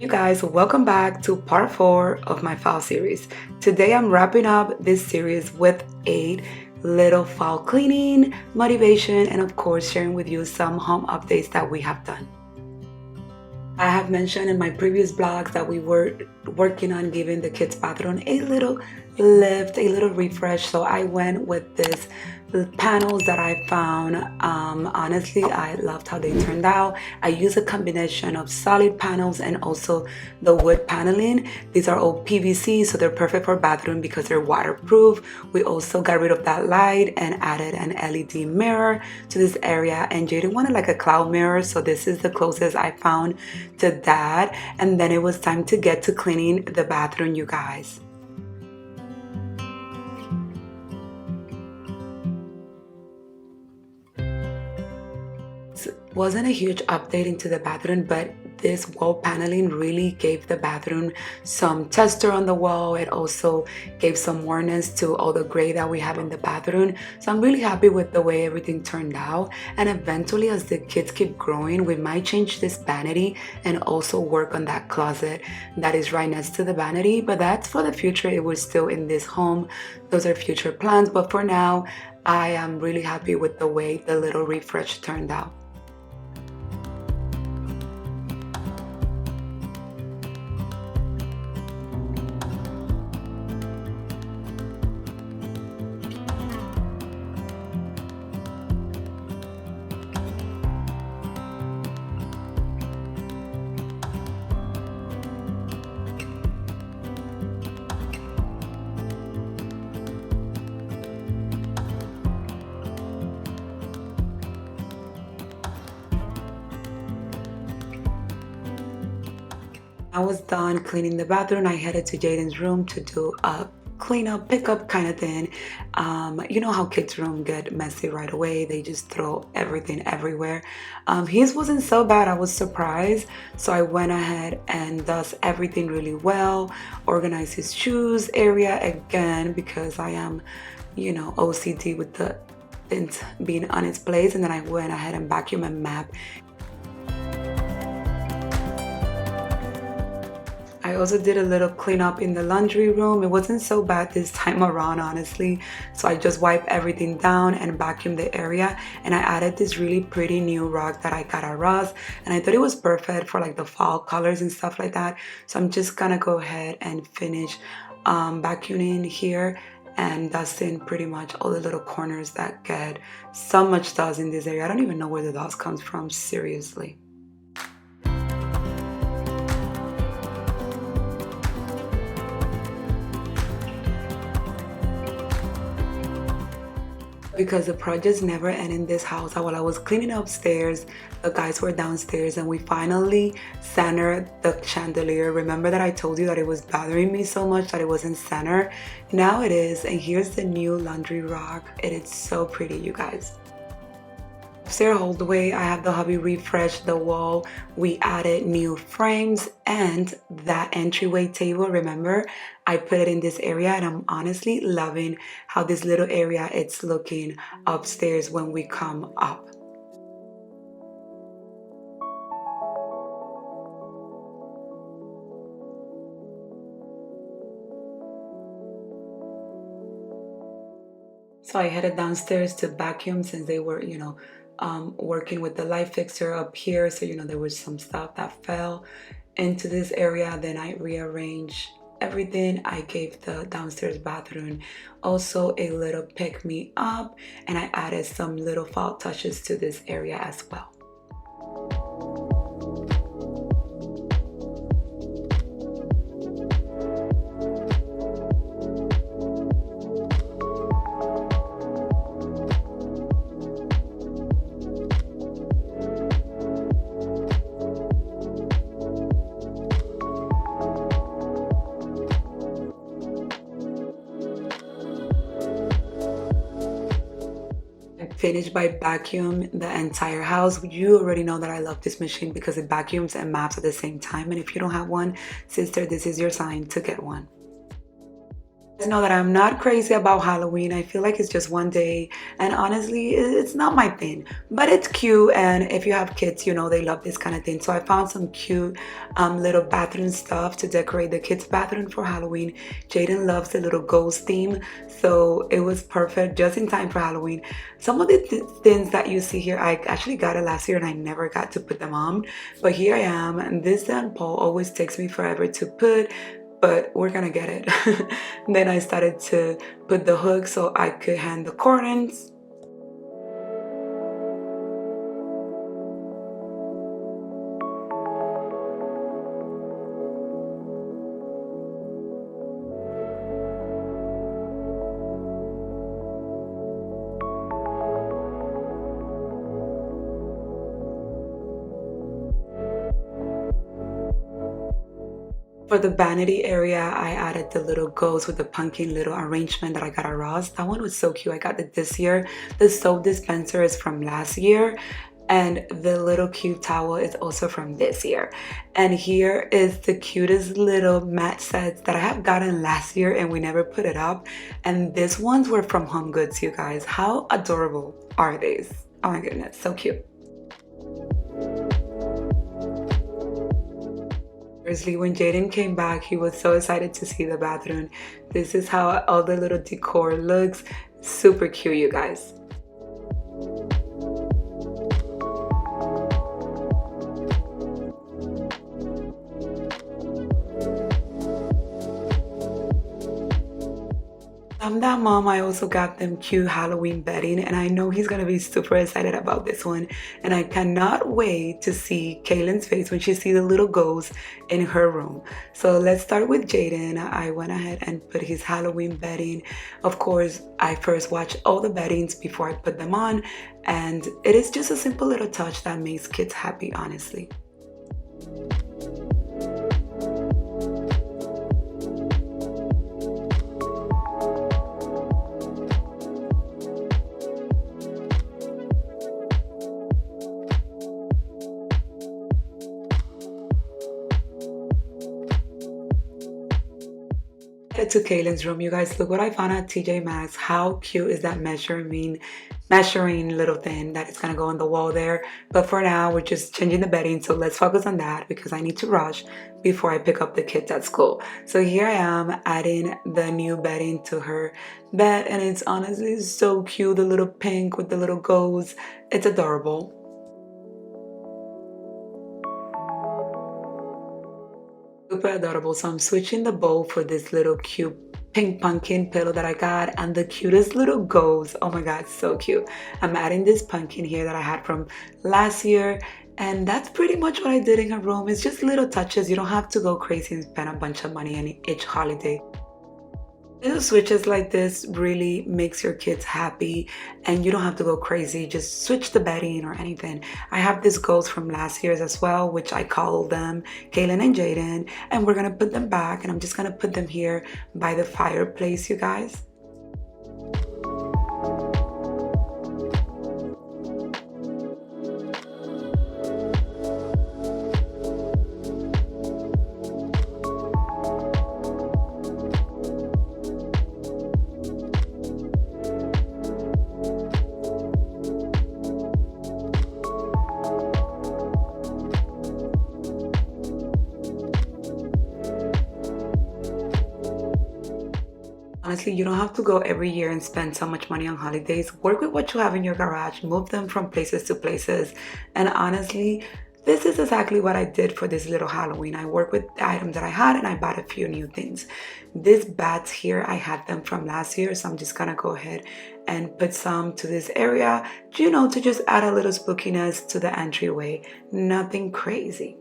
You guys, welcome back to part 4 of my fall series. Today I'm wrapping up this series with a little fall cleaning, motivation, and of course sharing with you some home updates that we have done. I have mentioned in my previous blogs that we were working on giving the kids' bathroom a little lift, a little refresh. So I went with this panels that I found. Honestly, I loved how they turned out. I use a combination of solid panels and also the wood paneling. These are all PVC, so they're perfect for bathroom because they're waterproof. We also got rid of that light and added an LED mirror to this area, and Jaden wanted like a cloud mirror, so this is the closest I found to that. And then it was time to get to cleaning the bathroom, you guys. Wasn't a huge update into the bathroom, but this wall paneling really gave the bathroom some texture on the wall. It also gave some warmth to all the gray that we have in the bathroom. So I'm really happy with the way everything turned out. And eventually, as the kids keep growing, we might change this vanity and also work on that closet that is right next to the vanity. But that's for the future. It was still in this home. Those are future plans. But for now, I am really happy with the way the little refresh turned out. I was done cleaning the bathroom. I headed to Jaden's room to do a cleanup, pickup kind of thing. You know how kids' room get messy right away. They just throw everything everywhere. His wasn't so bad. I was surprised. So I went ahead and dust everything really well, organized his shoes area again because I am, OCD with the things being on its place. And then I went ahead and vacuum and map. I also did a little cleanup in the laundry room. It wasn't so bad this time around, honestly. So I just wiped everything down and vacuumed the area. And I added this really pretty new rug that I got at Ross. And I thought it was perfect for like the fall colors and stuff like that. So I'm just gonna go ahead and finish vacuuming here and dusting pretty much all the little corners that get so much dust in this area. I don't even know where the dust comes from, seriously. Because the projects never end in this house. While I was cleaning upstairs, the guys were downstairs and we finally centered the chandelier. Remember that I told you that it was bothering me so much that it wasn't centered? Now it is, and here's the new laundry rack. It is so pretty, you guys. Upstairs hallway, I have the hubby refresh the wall. We added new frames and that entryway table. Remember, I put it in this area, and I'm honestly loving how this little area it's looking upstairs when we come up. So I headed downstairs to vacuum since they were, working with the light fixture up here. So, there was some stuff that fell into this area. Then I rearranged everything. I gave the downstairs bathroom also a little pick me up, and I added some little fall touches to this area as well. Finished by vacuum the entire house. You already know that I love this machine because it vacuums and mops at the same time, and if you don't have one, sister, this is your sign to get one. Just know that I'm not crazy about Halloween. I feel like it's just one day, and honestly, it's not my thing. But it's cute, and if you have kids, you know they love this kind of thing. So I found some cute little bathroom stuff to decorate the kids' bathroom for Halloween. Jaden loves the little ghost theme, so it was perfect just in time for Halloween. Some of the things that you see here, I actually got it last year, and I never got to put them on. But here I am, and this and Paul always takes me forever to put, but we're gonna get it. Then I started to put the hook so I could hang the curtains. For the vanity area, I added the little ghost with the pumpkin little arrangement that I got at Ross. That one was so cute. I got it this year. The soap dispenser is from last year, and the little cute towel is also from this year. And here is the cutest little mat sets that I have gotten last year and we never put it up. And these ones were from Home Goods, you guys. How adorable are these? Oh my goodness, so cute. Seriously, when Jaden came back, he was so excited to see the bathroom. This is how all the little decor looks. Super cute, you guys. I'm that mom. I also got them cute Halloween bedding, and I know he's gonna be super excited about this one. And I cannot wait to see Kaylin's face when she sees the little ghost in her room. So let's start with Jaden. I went ahead and put his Halloween bedding. Of course, I first watch all the beddings before I put them on, and it is just a simple little touch that makes kids happy, honestly. To Kaylin's room, you guys, look what I found at TJ Maxx. How cute is that measuring little thing that is gonna go on the wall there? But for now, we're just changing the bedding, so let's focus on that because I need to rush before I pick up the kids at school. So here I am adding the new bedding to her bed, and it's honestly so cute. The little pink with the little ghosts, it's adorable. Super adorable. So I'm switching the bowl for this little cute pink pumpkin pillow that I got, and the cutest little ghost. Oh my god, so cute. I'm adding this pumpkin here that I had from last year, and that's pretty much what I did in her room. It's just little touches. You don't have to go crazy and spend a bunch of money on each holiday. Little switches like this really makes your kids happy, and you don't have to go crazy. Just switch the bedding or anything. I have this ghost from last year's as well, which I call them Kaylin and Jaden, and we're gonna put them back, and I'm just gonna put them here by the fireplace, you guys. Honestly, you don't have to go every year and spend so much money on holidays. Work with what you have in your garage, move them from places to places. And honestly, this is exactly what I did for this little Halloween. I worked with the items that I had and I bought a few new things. These bats here, I had them from last year, so I'm just gonna go ahead and put some to this area, you know, to just add a little spookiness to the entryway. Nothing crazy.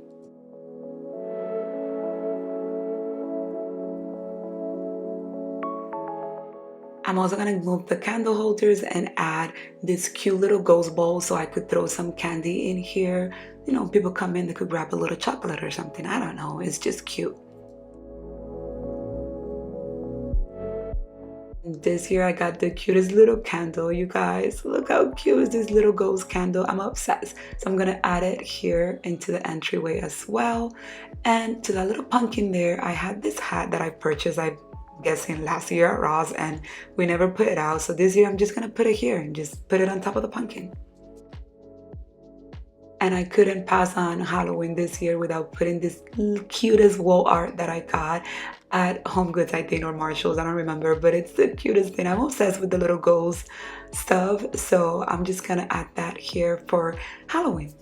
I'm also gonna move the candle holders and add this cute little ghost bowl so I could throw some candy in here. You know, people come in, they could grab a little chocolate or something. I don't know, it's just cute. This year I got the cutest little candle, you guys. Look how cute is this little ghost candle. I'm obsessed. So I'm gonna add it here into the entryway as well. And to that little pumpkin there, I had this hat that I purchased. I guessing last year at Ross, and we never put it out. So this year I'm just gonna put it here and just put it on top of the pumpkin. And I couldn't pass on Halloween this year without putting this cutest wall art that I got at Home Goods, I think, or Marshalls, I don't remember, but it's the cutest thing. I'm obsessed with the little ghost stuff, so I'm just gonna add that here for Halloween.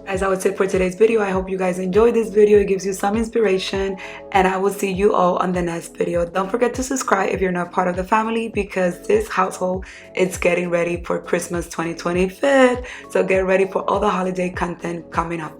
As I would say for today's video, I hope you guys enjoyed this video. It gives you some inspiration, and I will see you all on the next video. Don't forget to subscribe if you're not part of the family, because this household is getting ready for Christmas 2025. So get ready for all the holiday content coming up.